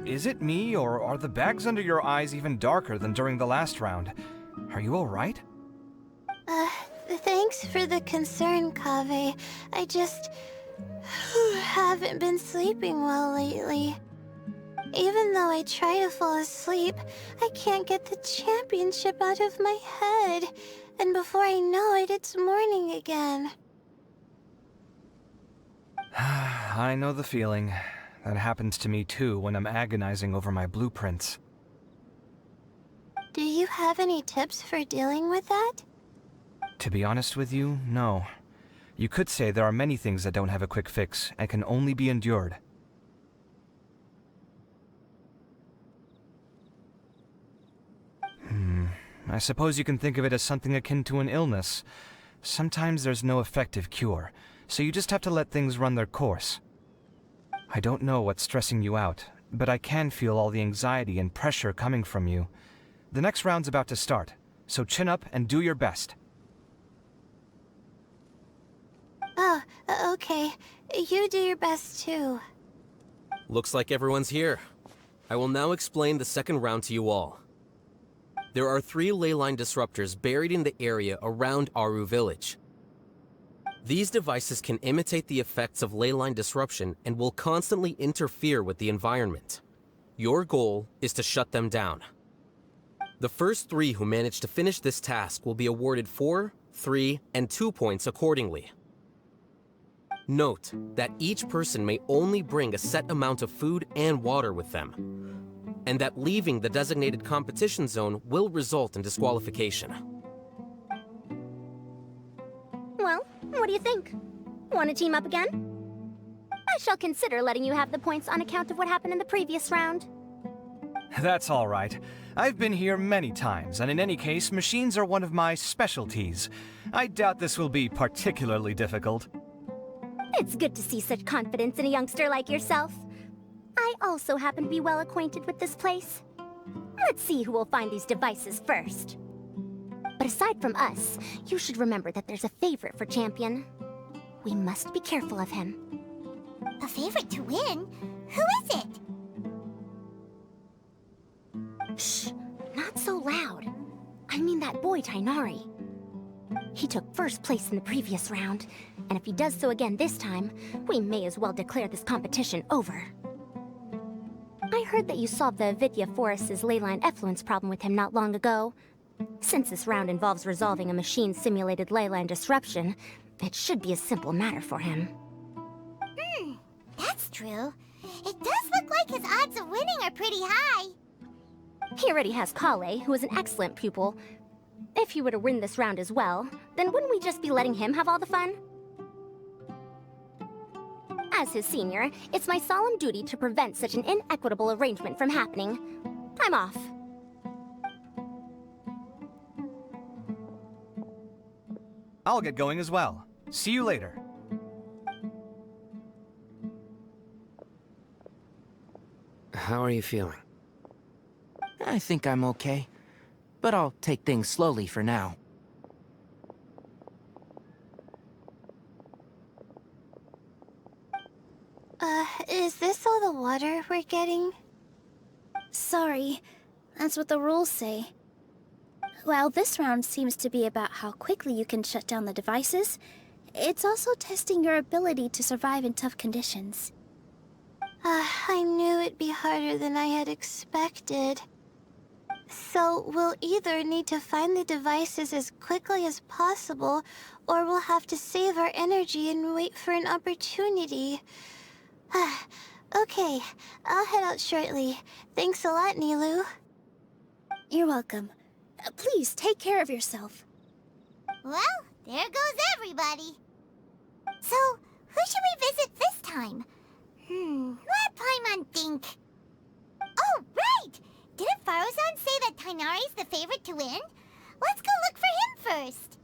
Is it me, or are the bags under your eyes even darker than during the last round? Are you alright? Thanks for the concern, Kaveh. I just haven't been sleeping well lately. Even though I try to fall asleep, I can't get the championship out of my head. And before I know it, it's morning again. I know the feeling. That happens to me too when I'm agonizing over my blueprints. Do you have any tips for dealing with that? To be honest with you, no. You could say there are many things that don't have a quick fix and can only be endured. I suppose you can think of it as something akin to an illness. Sometimes there's no effective cure, so you just have to let things run their course. I don't know what's stressing you out, but I can feel all the anxiety and pressure coming from you. The next round's about to start, so chin up and do your best. Oh, okay. You do your best too. Looks like everyone's here. I will now explain the second round to you all. There are 3 leyline disruptors buried in the area around Aaru Village. These devices can imitate the effects of leyline disruption and will constantly interfere with the environment. Your goal is to shut them down. The first 3 who manage to finish this task will be awarded 4, 3, and 2 points accordingly. Note that each person may only bring a set amount of food and water with them, and that leaving the designated competition zone will result in disqualification. Well, what do you think? Want to team up again? I shall consider letting you have the points on account of what happened in the previous round. That's all right. I've been here many times, and in any case, machines are one of my specialties. I doubt this will be particularly difficult. It's good to see such confidence in a youngster like yourself. I also happen to be well acquainted with this place. Let's see who will find these devices first. But aside from us, you should remember that there's a favorite for Champion. We must be careful of him. A favorite to win? Who is it? Shh! Not so loud. I mean that boy Tighnari. He took first place in the previous round, and if he does so again this time, we may as well declare this competition over. I heard that you solved the Avidya Forest's leyline effluence problem with him not long ago. Since this round involves resolving a machine-simulated leyline disruption, it should be a simple matter for him. That's true. It does look like his odds of winning are pretty high. He already has Kaveh, who is an excellent pupil. If he were to win this round as well, then wouldn't we just be letting him have all the fun? As his senior, it's my solemn duty to prevent such an inequitable arrangement from happening. I'm off. I'll get going as well. See you later. How are you feeling? I think I'm okay, but I'll take things slowly for now. Is this all the water we're getting? Sorry, that's what the rules say. While this round seems to be about how quickly you can shut down the devices, it's also testing your ability to survive in tough conditions. I knew it'd be harder than I had expected. So we'll either need to find the devices as quickly as possible, or we'll have to save our energy and wait for an opportunity. Okay, I'll head out shortly. Thanks a lot, Nilou. You're welcome. Please take care of yourself. Well, there goes everybody. So, who should we visit this time? Let Paimon think. Oh, right! Didn't Faruzan say that Tighnari's the favorite to win? Let's go look for him first.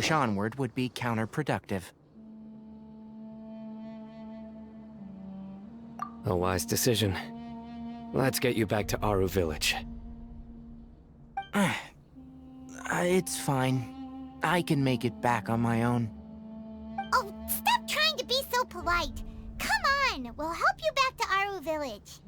push onward would be counterproductive. A wise decision. Let's get you back to Aaru Village. It's fine. I can make it back on my own. Oh, stop trying to be so polite. Come on, we'll help you back to Aaru Village.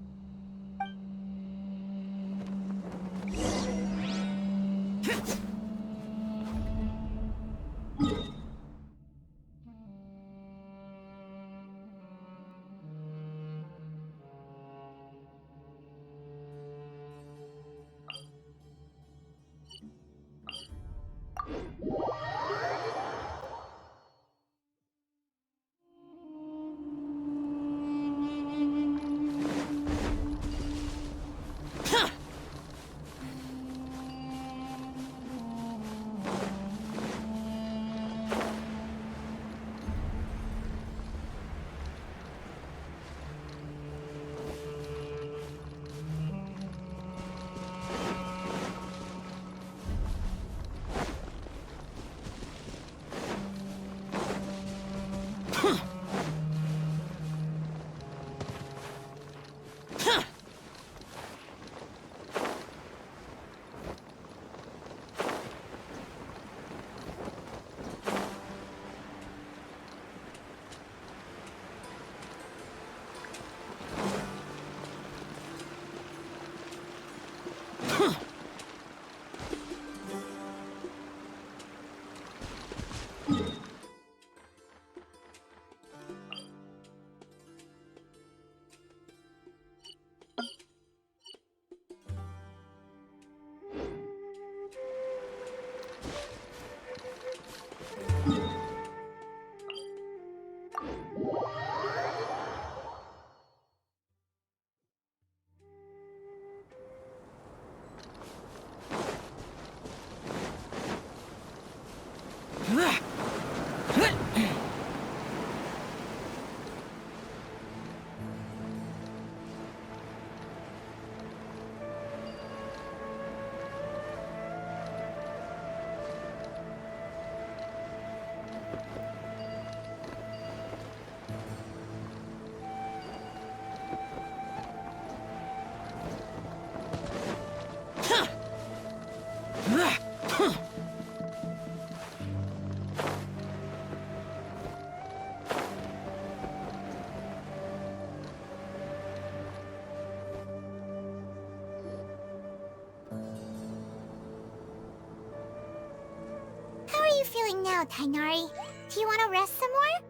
Feeling now, Tighnari? Do you want to rest some more?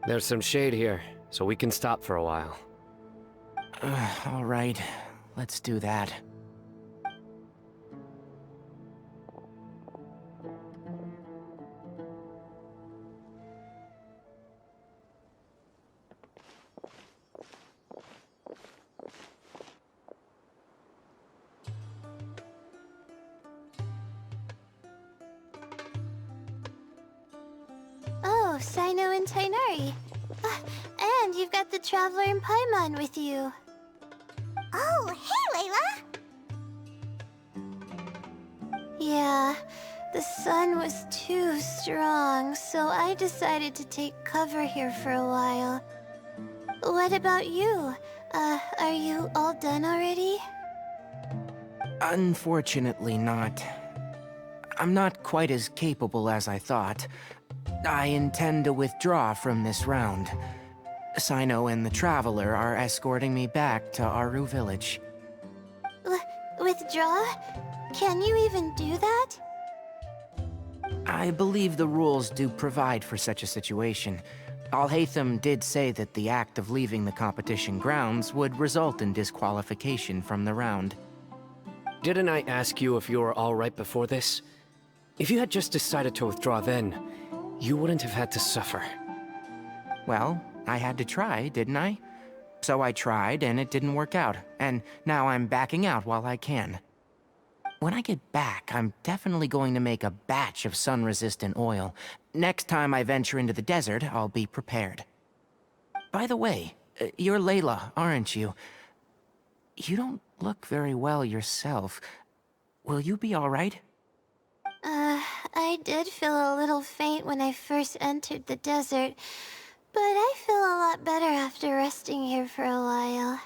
There's some shade here, so we can stop for a while. All right, let's do that. Oh, Cyno and Tighnari. And you've got the Traveler and Paimon with you. Oh, hey, Layla! Yeah, the sun was too strong, so I decided to take cover here for a while. What about you? Are you all done already? Unfortunately not. I'm not quite as capable as I thought. I intend to withdraw from this round. Cyno and the Traveler are escorting me back to Aaru Village. Withdraw? Can you even do that? I believe the rules do provide for such a situation. Alhaitham did say that the act of leaving the competition grounds would result in disqualification from the round. Didn't I ask you if you were alright before this? If you had just decided to withdraw then, you wouldn't have had to suffer. Well, I had to try, didn't I? So I tried, and it didn't work out, and now I'm backing out while I can. When I get back, I'm definitely going to make a batch of sun-resistant oil. Next time I venture into the desert, I'll be prepared. By the way, you're Layla, aren't you? You don't look very well yourself. Will you be all right? I did feel a little faint when I first entered the desert, but I feel a lot better after resting here for a while.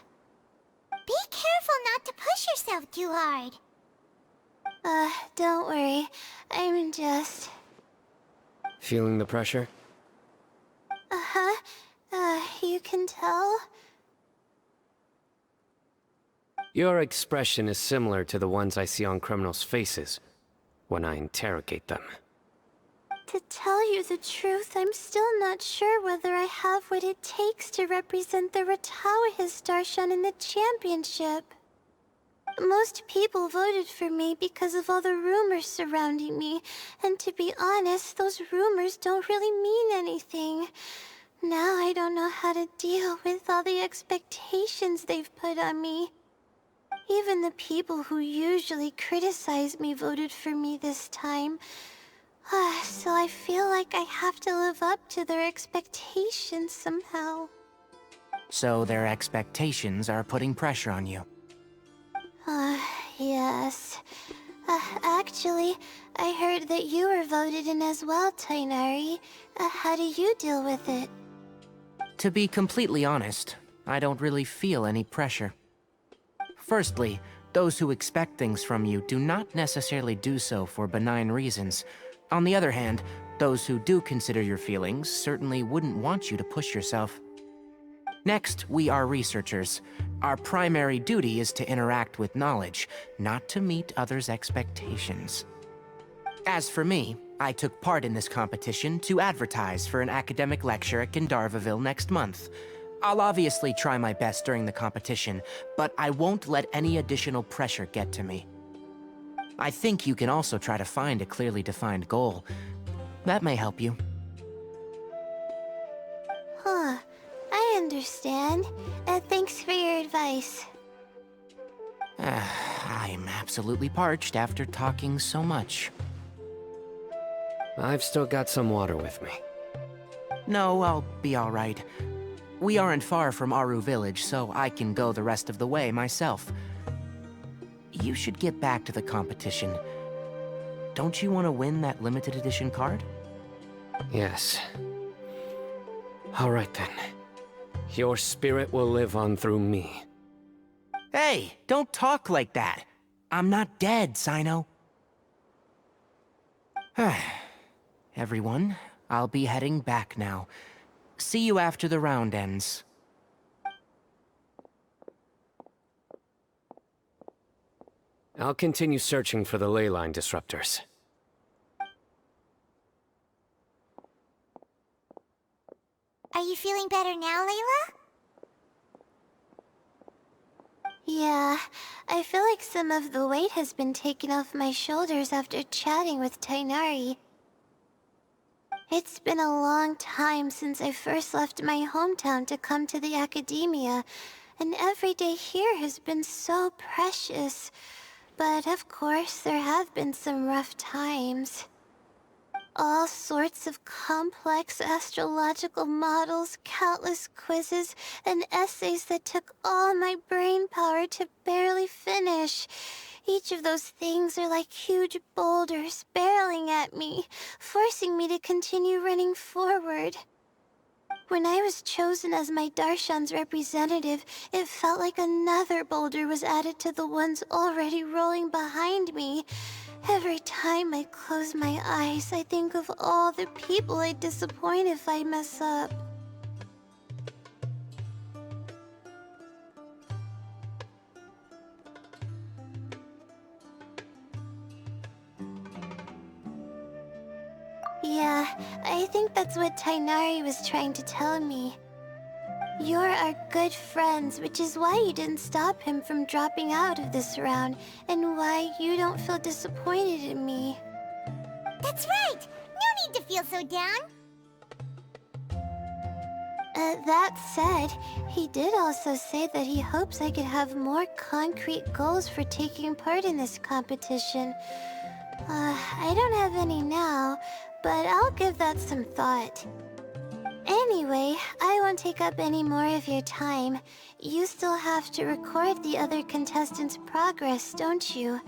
Be careful not to push yourself too hard. Don't worry. I'm just... Feeling the pressure? Uh-huh. You can tell? Your expression is similar to the ones I see on criminals' faces when I interrogate them. To tell you the truth, I'm still not sure whether I have what it takes to represent the Withdrawals Darshan in the championship. Most people voted for me because of all the rumors surrounding me, and to be honest, those rumors don't really mean anything. Now I don't know how to deal with all the expectations they've put on me. Even the people who usually criticize me voted for me this time. So I feel like I have to live up to their expectations somehow. So their expectations are putting pressure on you. Yes. Actually, I heard that you were voted in as well, Tighnari. How do you deal with it? To be completely honest, I don't really feel any pressure. Firstly, those who expect things from you do not necessarily do so for benign reasons. On the other hand, those who do consider your feelings certainly wouldn't want you to push yourself. Next, we are researchers. Our primary duty is to interact with knowledge, not to meet others' expectations. As for me, I took part in this competition to advertise for an academic lecture at Genshin next month. I'll obviously try my best during the competition, but I won't let any additional pressure get to me. I think you can also try to find a clearly defined goal. That may help you. Huh. I understand. Thanks for your advice. I'm absolutely parched after talking so much. I've still got some water with me. No, I'll be all right. We aren't far from Aaru Village, so I can go the rest of the way myself. You should get back to the competition. Don't you want to win that limited edition card? Yes. All right then. Your spirit will live on through me. Hey, don't talk like that. I'm not dead, Cyno. Everyone, I'll be heading back now. See you after the round ends. I'll continue searching for the ley line disruptors. Are you feeling better now, Layla? Yeah, I feel like some of the weight has been taken off my shoulders after chatting with Tighnari. It's been a long time since I first left my hometown to come to the academia, and every day here has been so precious. But of course, there have been some rough times. All sorts of complex astrological models, countless quizzes, and essays that took all my brain power to barely finish. Each of those things are like huge boulders barreling at me, forcing me to continue running forward. When I was chosen as my Darshan's representative, it felt like another boulder was added to the ones already rolling behind me. Every time I close my eyes, I think of all the people I'd disappoint if I mess up. Yeah, I think that's what Tighnari was trying to tell me. You're our good friends, which is why you didn't stop him from dropping out of this round, and why you don't feel disappointed in me. That's right! No need to feel so down! That said, he did also say that he hopes I could have more concrete goals for taking part in this competition. I don't have any now, but I'll give that some thought. Anyway, I won't take up any more of your time. You still have to record the other contestants' progress, don't you?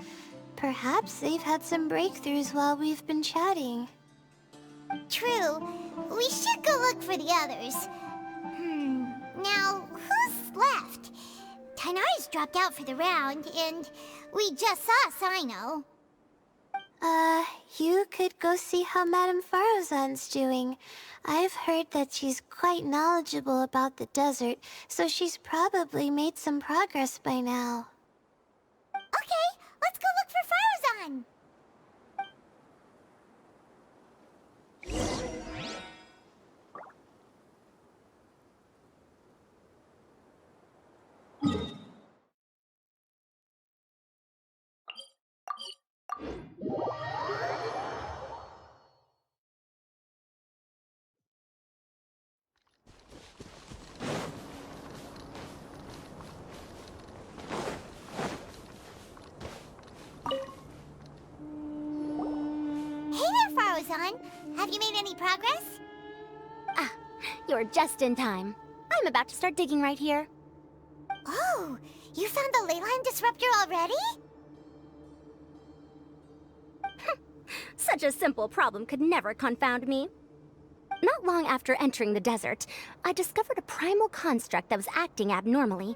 Perhaps they've had some breakthroughs while we've been chatting. True. We should go look for the others. Now, who's left? Tighnari's dropped out for the round, and we just saw Cyno. You could go see how Madame Faruzan's doing. I've heard that she's quite knowledgeable about the desert, so she's probably made some progress by now. Okay, let's go look for Faruzan! Faruzan, have you made any progress? Ah, you're just in time. I'm about to start digging right here. Oh, you found the Leyline disruptor already? Such a simple problem could never confound me. Not long after entering the desert, I discovered a primal construct that was acting abnormally,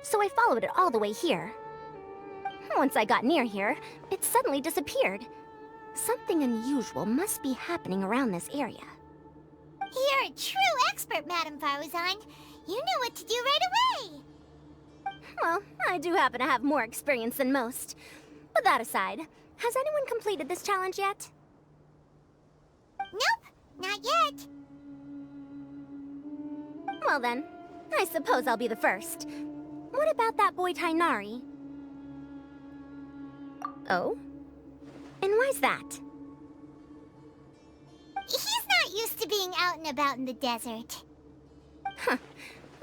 so I followed it all the way here. Once I got near here, it suddenly disappeared. Something unusual must be happening around this area. You're a true expert, Madame Faruzan. You knew what to do right away. Well, I do happen to have more experience than most. But that aside, has anyone completed this challenge yet? Nope, not yet. Well then, I suppose I'll be the first. What about that boy Tighnari? Oh? And why's that? He's not used to being out and about in the desert. Huh.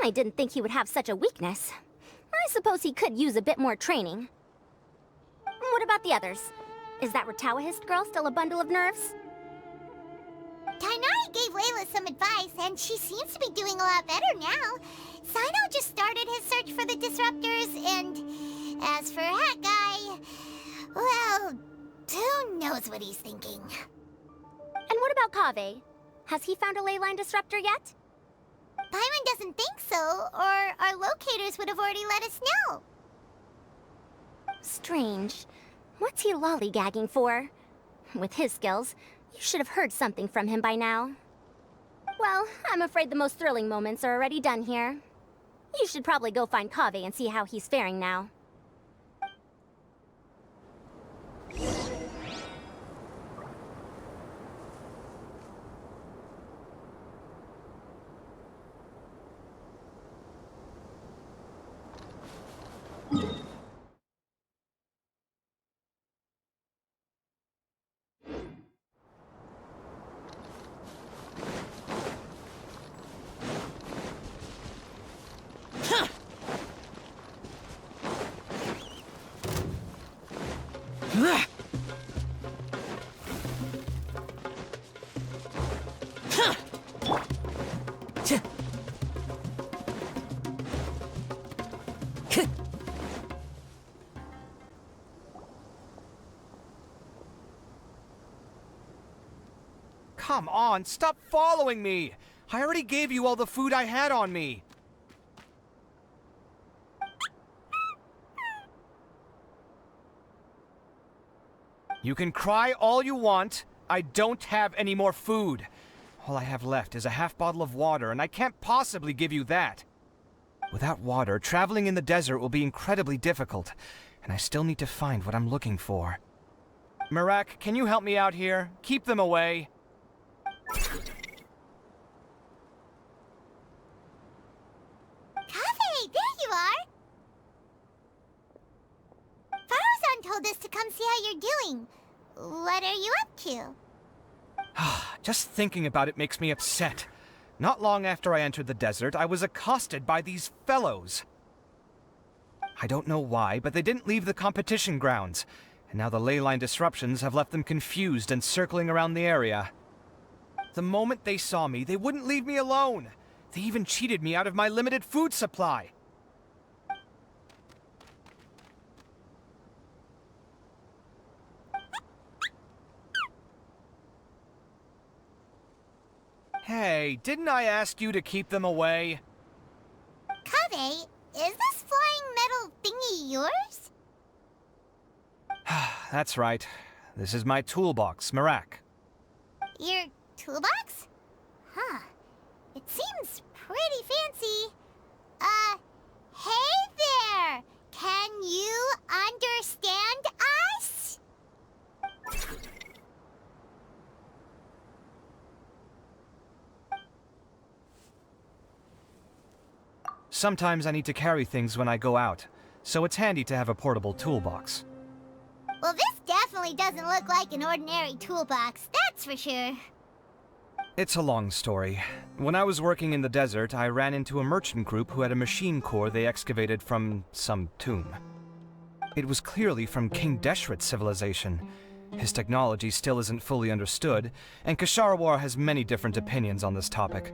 I didn't think he would have such a weakness. I suppose he could use a bit more training. What about the others? Is that Retawahist girl still a bundle of nerves? Tighnari gave Layla some advice, and she seems to be doing a lot better now. Cyno just started his search for the disruptors, and as for that guy, well, who knows what he's thinking. And what about Kaveh? Has he found a leyline disruptor yet? Paimon doesn't think so, or our locators would have already let us know. Strange. What's he lollygagging for? With his skills, you should have heard something from him by now. Well, I'm afraid the most thrilling moments are already done here. You should probably go find Kaveh and see how he's faring now. Come on, stop following me! I already gave you all the food I had on me. You can cry all you want. I don't have any more food. All I have left is a half bottle of water, and I can't possibly give you that. Without water, traveling in the desert will be incredibly difficult, and I still need to find what I'm looking for. Merak, can you help me out here? Keep them away. Kaveh, there you are! Faruzan told us to come see how you're doing. What are you up to? Just thinking about it makes me upset. Not long after I entered the desert, I was accosted by these fellows. I don't know why, but they didn't leave the competition grounds, and now the leyline disruptions have left them confused and circling around the area. The moment they saw me, they wouldn't leave me alone. They even cheated me out of my limited food supply. Hey, didn't I ask you to keep them away? Kaveh, is this flying metal thingy yours? That's right. This is my toolbox, Marak. Your toolbox? Huh. It seems pretty fancy. Hey there! Can you understand us? Sometimes I need to carry things when I go out, so it's handy to have a portable toolbox. Well, this definitely doesn't look like an ordinary toolbox, that's for sure. It's a long story. When I was working in the desert, I ran into a merchant group who had a machine core they excavated from some tomb. It was clearly from King Deshret's civilization. His technology still isn't fully understood, and Kasharawar has many different opinions on this topic.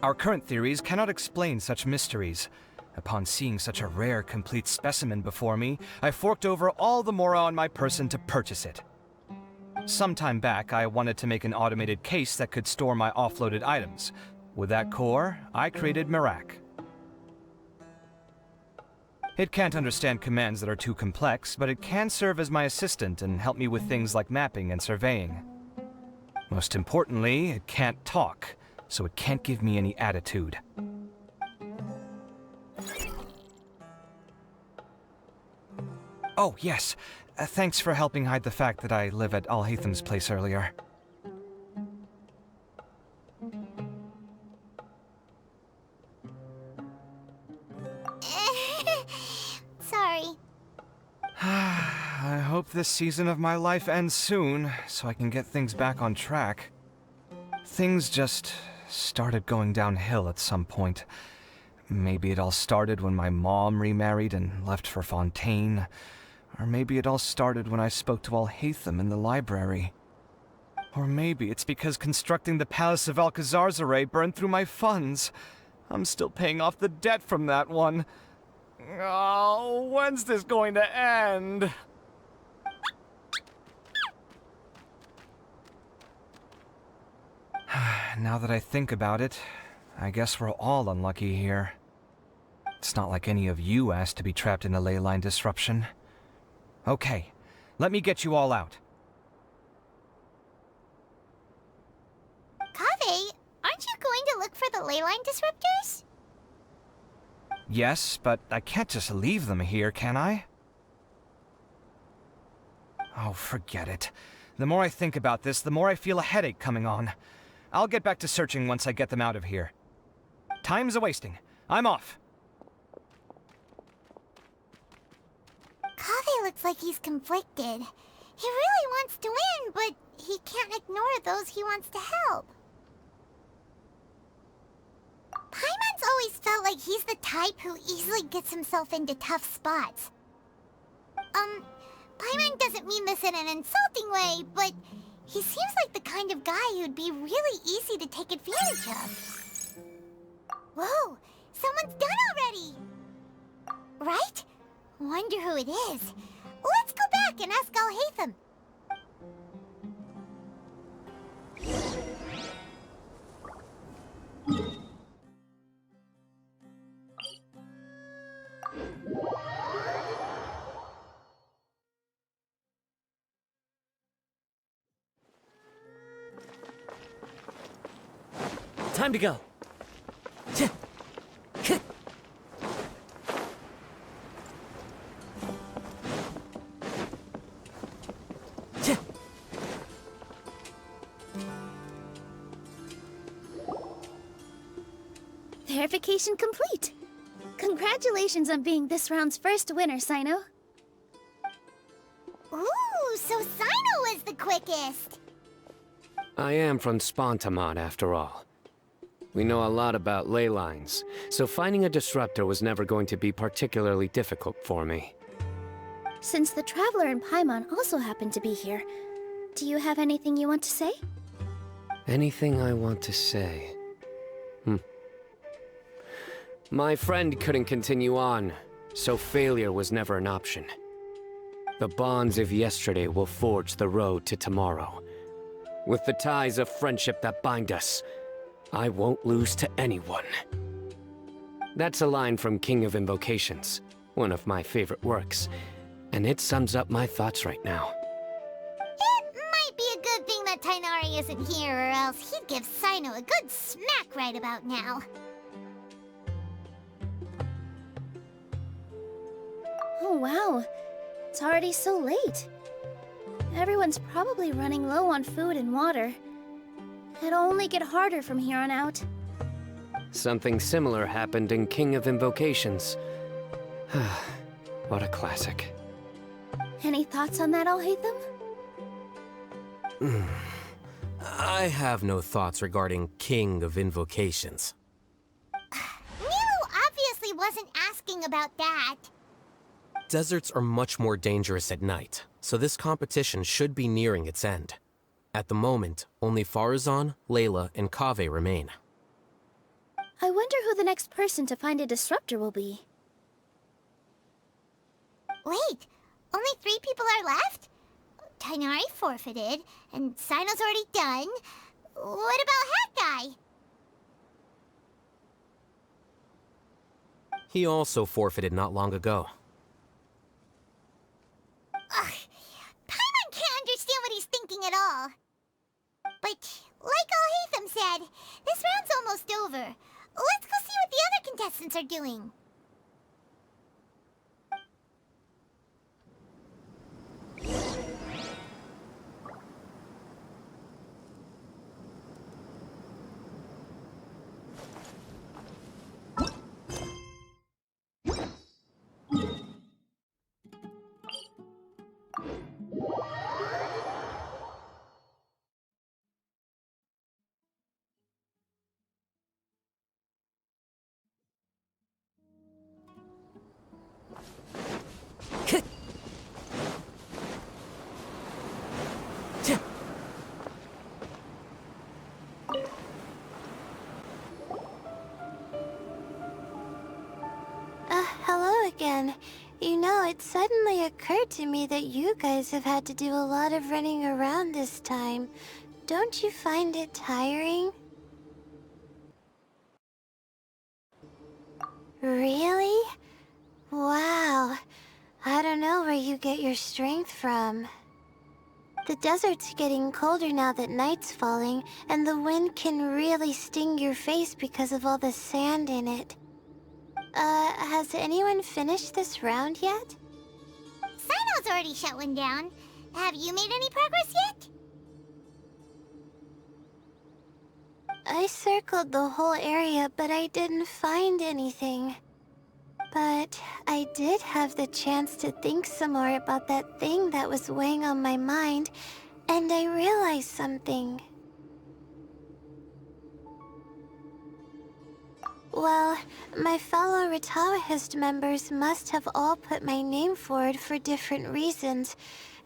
Our current theories cannot explain such mysteries. Upon seeing such a rare, complete specimen before me, I forked over all the mora on my person to purchase it. Some time back, I wanted to make an automated case that could store my offloaded items. With that core, I created Marak. It can't understand commands that are too complex, but it can serve as my assistant and help me with things like mapping and surveying. Most importantly, it can't talk, so it can't give me any attitude. Oh, yes. Thanks for helping hide the fact that I live at Alhatham's place earlier. Sorry. I hope this season of my life ends soon, so I can get things back on track. Things just started going downhill at some point. Maybe it all started when my mom remarried and left for Fontaine. Or maybe it all started when I spoke to Alhatham in the library. Or maybe it's because constructing the Palace of Alcazar's burned through my funds. I'm still paying off the debt from that one. Oh, when's this going to end? Now that I think about it, I guess we're all unlucky here. It's not like any of you asked to be trapped in a ley line disruption. Okay, let me get you all out. Kaveh, aren't you going to look for the ley line disruptors? Yes, but I can't just leave them here, can I? Oh, forget it. The more I think about this, the more I feel a headache coming on. I'll get back to searching once I get them out of here. Time's a-wasting. I'm off. Kaveh looks like he's conflicted. He really wants to win, but he can't ignore those he wants to help. Paimon's always felt like he's the type who easily gets himself into tough spots. Paimon doesn't mean this in an insulting way, but he seems like the kind of guy who'd be really easy to take advantage of. Whoa, someone's done already! Right? Wonder who it is. Let's go back and ask Alhatham. Time to go. Verification complete. Congratulations on being this round's first winner, Cyno. Ooh, so Cyno was the quickest. I am from Spontamod, after all. We know a lot about ley lines, so finding a disruptor was never going to be particularly difficult for me. Since the Traveler and Paimon also happen to be here, do you have anything you want to say? Anything I want to say? My friend couldn't continue on, so failure was never an option. The bonds of yesterday will forge the road to tomorrow. With the ties of friendship that bind us, I won't lose to anyone. That's a line from King of Invocations, one of my favorite works, and it sums up my thoughts right now. It might be a good thing that Tighnari isn't here, or else he'd give Cyno a good smack right about now. Oh wow, it's already so late. Everyone's probably running low on food and water. It'll only get harder from here on out. Something similar happened in King of Invocations. What a classic. Any thoughts on that, Alhaitham? I have no thoughts regarding King of Invocations. Nilo obviously wasn't asking about that. Deserts are much more dangerous at night, so this competition should be nearing its end. At the moment, only Faruzan, Layla, and Kaveh remain. I wonder who the next person to find a disruptor will be. Wait, only 3 people are left? Tighnari forfeited, and Cyno's already done. What about Hat Guy? He also forfeited not long ago. Ugh, Paimon can't understand what he's thinking at all. But, like Alhaitham said, this round's almost over. Let's go see what the other contestants are doing. Hello again. You know, it suddenly occurred to me that you guys have had to do a lot of running around this time. Don't you find it tiring? Really? Wow. I don't know where you get your strength from. The desert's getting colder now that night's falling, and the wind can really sting your face because of all the sand in it. Has anyone finished this round yet? Cyno's already shut one down. Have you made any progress yet? I circled the whole area, but I didn't find anything. But I did have the chance to think some more about that thing that was weighing on my mind, and I realized something. Well, my fellow Retawahist members must have all put my name forward for different reasons,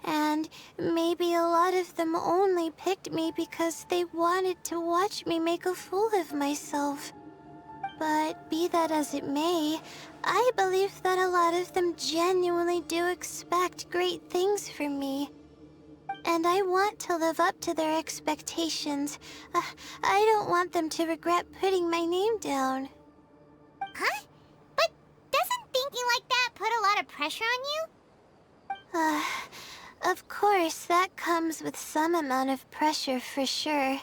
and maybe a lot of them only picked me because they wanted to watch me make a fool of myself. But be that as it may, I believe that a lot of them genuinely do expect great things from me. And I want to live up to their expectations. I don't want them to regret putting my name down. Huh? But doesn't thinking like that put a lot of pressure on you? Of course, that comes with some amount of pressure for sure.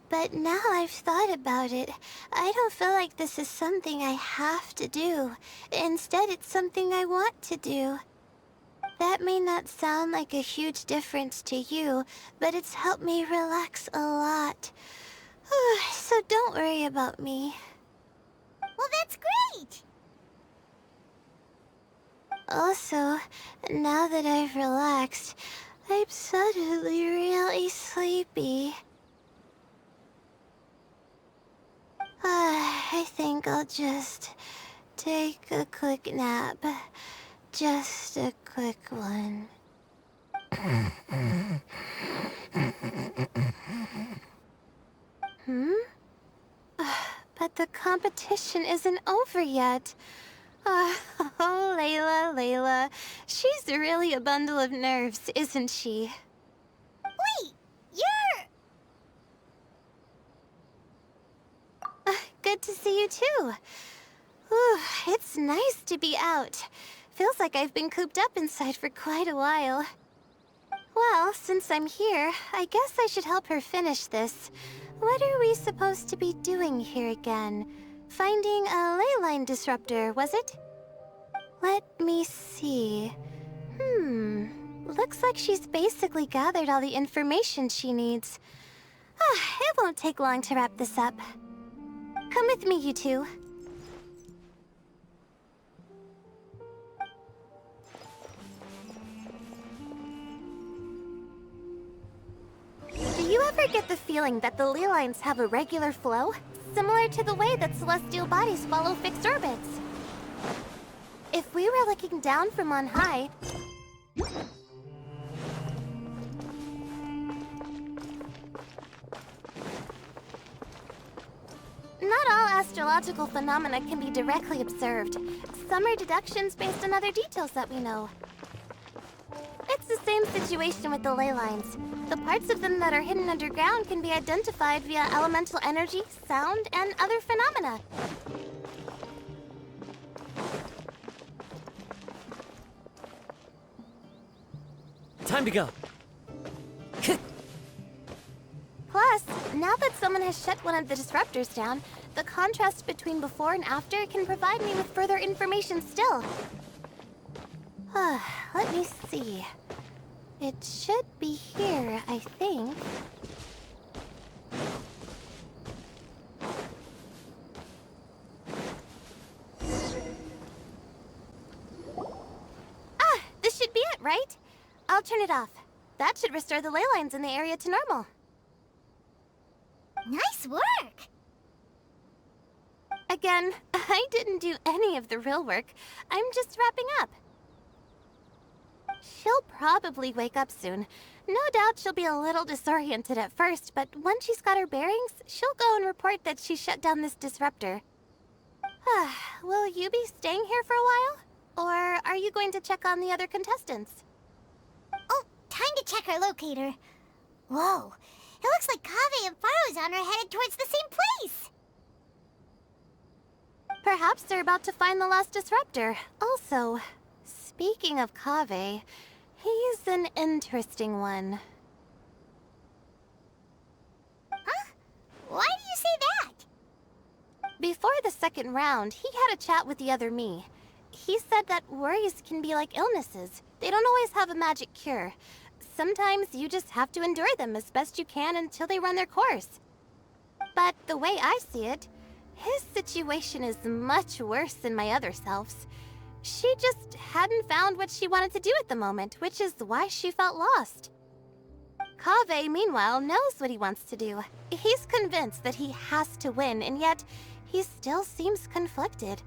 But now I've thought about it, I don't feel like this is something I have to do. Instead, it's something I want to do. That may not sound like a huge difference to you, but it's helped me relax a lot. So don't worry about me. Well, that's great! Also, now that I've relaxed, I'm suddenly really sleepy. I think I'll just take a quick nap. Just a quick one. But the competition isn't over yet. Oh, Layla. She's really a bundle of nerves, isn't she? Wait, you're... good to see you too. Whew, it's nice to be out. Feels like I've been cooped up inside for quite a while. Well, since I'm here, I guess I should help her finish this. What are we supposed to be doing here again? Finding a ley line disruptor, was it? Let me see. Looks like she's basically gathered all the information she needs. It won't take long to wrap this up. Come with me, you two. Do you ever get the feeling that the ley lines have a regular flow? Similar to the way that celestial bodies follow fixed orbits? If we were looking down from on high... Not all astrological phenomena can be directly observed. Some are deductions based on other details that we know. It's the same situation with the ley lines. The parts of them that are hidden underground can be identified via elemental energy, sound, and other phenomena. Time to go. Plus, now that someone has shut one of the disruptors down, the contrast between before and after can provide me with further information still. Let me see. It should be here, I think. This should be it, right? I'll turn it off. That should restore the ley lines in the area to normal. Nice work! Again, I didn't do any of the real work. I'm just wrapping up. She'll probably wake up soon. No doubt she'll be a little disoriented at first, but once she's got her bearings, she'll go and report that she shut down this disruptor. Will you be staying here for a while? Or are you going to check on the other contestants? Oh, time to check our locator. Whoa, it looks like Kaveh and Faruzan are headed towards the same place. Perhaps they're about to find the last disruptor. Also, speaking of Kaveh, he's an interesting one. Huh? Why do you say that? Before the second round, he had a chat with the other me. He said that worries can be like illnesses. They don't always have a magic cure. Sometimes you just have to endure them as best you can until they run their course. But the way I see it, his situation is much worse than my other self's. She just hadn't found what she wanted to do at the moment, which is why she felt lost. Kaveh, meanwhile, knows what he wants to do. He's convinced that he has to win, and yet he still seems conflicted.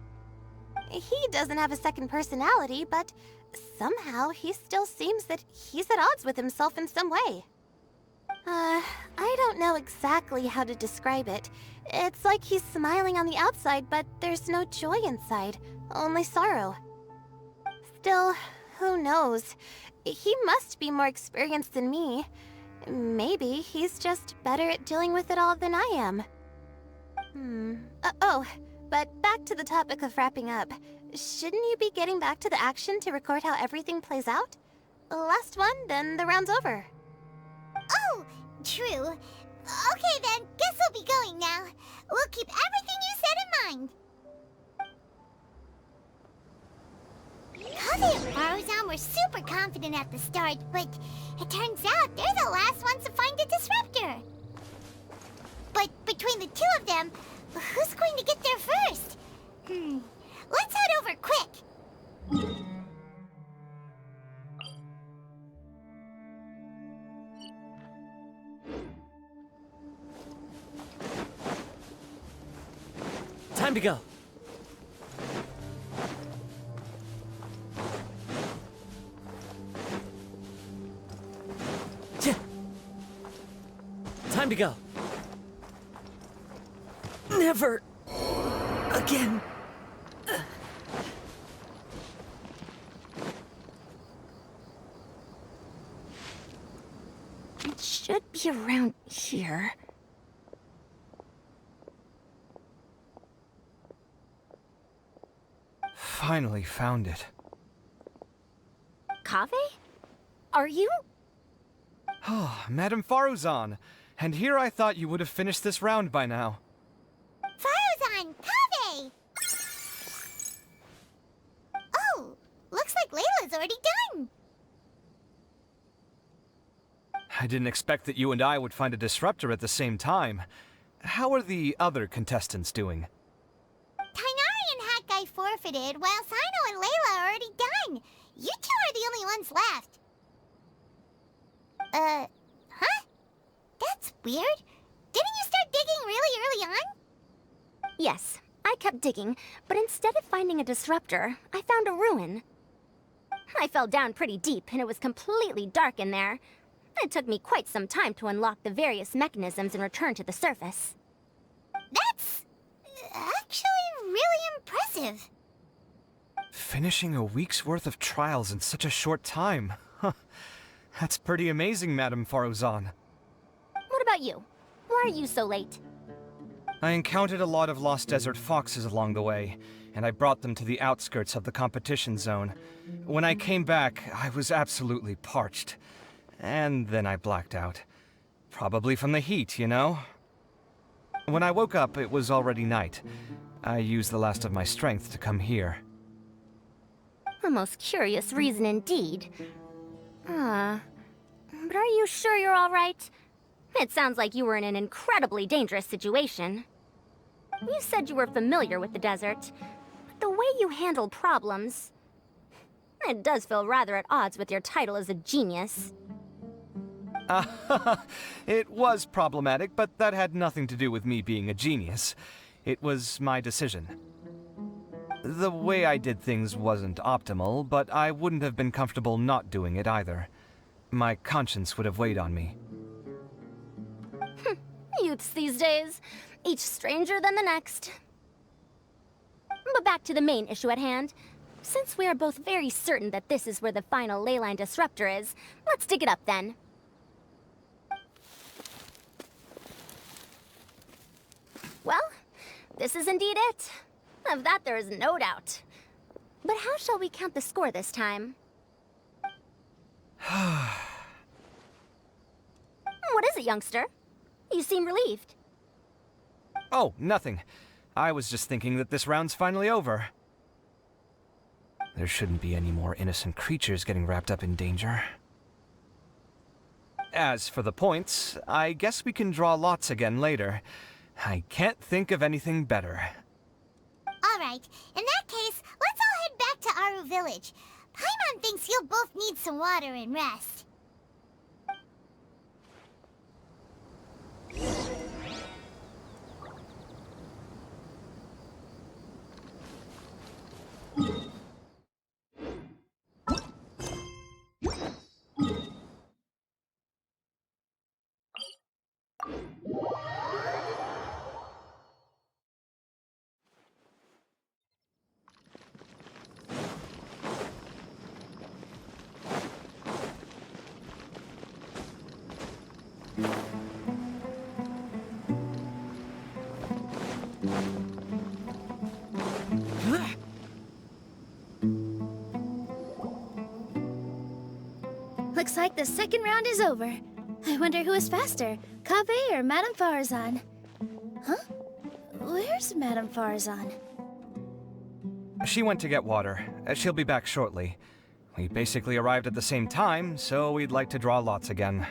He doesn't have a second personality, but somehow he still seems that he's at odds with himself in some way. I don't know exactly how to describe it. It's like he's smiling on the outside, but there's no joy inside, only sorrow. Still, who knows? He must be more experienced than me. Maybe he's just better at dealing with it all than I am. But back to the topic of wrapping up. Shouldn't you be getting back to the action to record how everything plays out? Last one, then the round's over. Oh, true. Okay then, guess we'll be going now. We'll keep everything you said in mind. Kaveh and Faruzan were super confident at the start, but it turns out they're the last ones to find the disruptor. But between the two of them, who's going to get there first? Let's head over quick. Time to go. Time to go. Never again. It should be around here. finally found it. Kaveh? Are you? Oh, Madame Faruzan. And here I thought you would have finished this round by now. Faruzan, Kaveh! Oh, looks like Layla's already done. I didn't expect that you and I would find a disruptor at the same time. How are the other contestants doing? Tighnari and Hat Guy forfeited, while Cyno and Layla are already done. You two are the only ones left. Huh? That's weird. Didn't you start digging really early on? Yes, I kept digging, but instead of finding a disruptor, I found a ruin. I fell down pretty deep, and it was completely dark in there. It took me quite some time to unlock the various mechanisms and return to the surface. That's actually really impressive. Finishing a week's worth of trials in such a short time. Huh. That's pretty amazing, Madame Faruzan. What about you? Why are you so late? I encountered a lot of lost desert foxes along the way, and I brought them to the outskirts of the competition zone. When I came back, I was absolutely parched. And then I blacked out. Probably from the heat, you know? When I woke up, it was already night. I used the last of my strength to come here. A most curious reason indeed. But are you sure you're all right? It sounds like you were in an incredibly dangerous situation. You said you were familiar with the desert, but the way you handle problems... It does feel rather at odds with your title as a genius. It was problematic, but that had nothing to do with me being a genius. It was my decision. The way I did things wasn't optimal, but I wouldn't have been comfortable not doing it either. My conscience would have weighed on me. Youths these days, each stranger than the next. But back to the main issue at hand. Since we are both very certain that this is where the final leyline disruptor is, let's dig it up then. Well, this is indeed it. Of that there is no doubt. But how shall we count the score this time? What is it, youngster? You seem relieved. Oh, nothing. I was just thinking that this round's finally over. There shouldn't be any more innocent creatures getting wrapped up in danger. As for the points, I guess we can draw lots again later. I can't think of anything better. Alright, in that case, let's all head back to Aaru Village. Paimon thinks you'll both need some water and rest. Looks like the second round is over. I wonder who is faster, Kaveh or Madame Faruzan? Huh? Where's Madame Faruzan? She went to get water. She'll be back shortly. We basically arrived at the same time, so we'd like to draw lots again.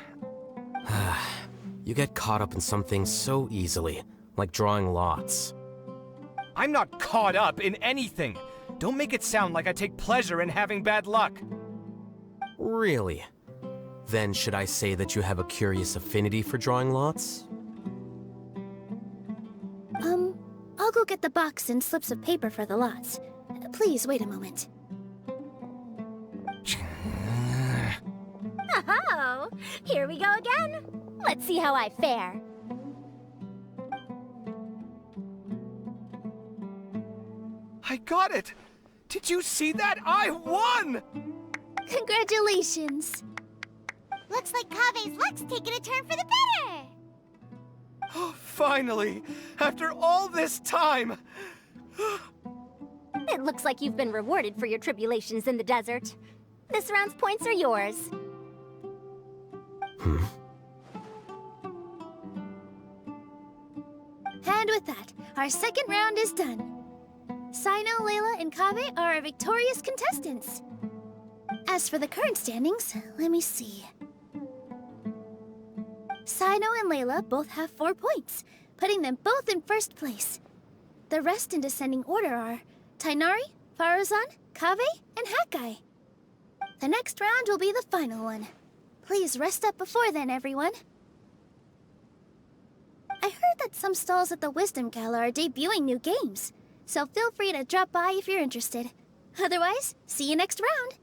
You get caught up in some things so easily, like drawing lots. I'm not caught up in anything! Don't make it sound like I take pleasure in having bad luck! Really? Then should I say that you have a curious affinity for drawing lots? I'll go get the box and slips of paper for the lots. Please wait a moment. Oh, here we go again. Let's see how I fare. I got it! Did you see that? I won! Congratulations! Looks like Kaveh's luck's taking a turn for the better! Oh, finally! After all this time! It looks like you've been rewarded for your tribulations in the desert. This round's points are yours. And with that, our second round is done. Cyno, Layla, and Kaveh are our victorious contestants. As for the current standings, let me see. Cyno and Layla both have 4 points, putting them both in first place. The rest in descending order are Tighnari, Faruzan, Kaveh, and Hakai. The next round will be the final one. Please rest up before then, everyone. I heard that some stalls at the Wisdom Gala are debuting new games, so feel free to drop by if you're interested. Otherwise, see you next round!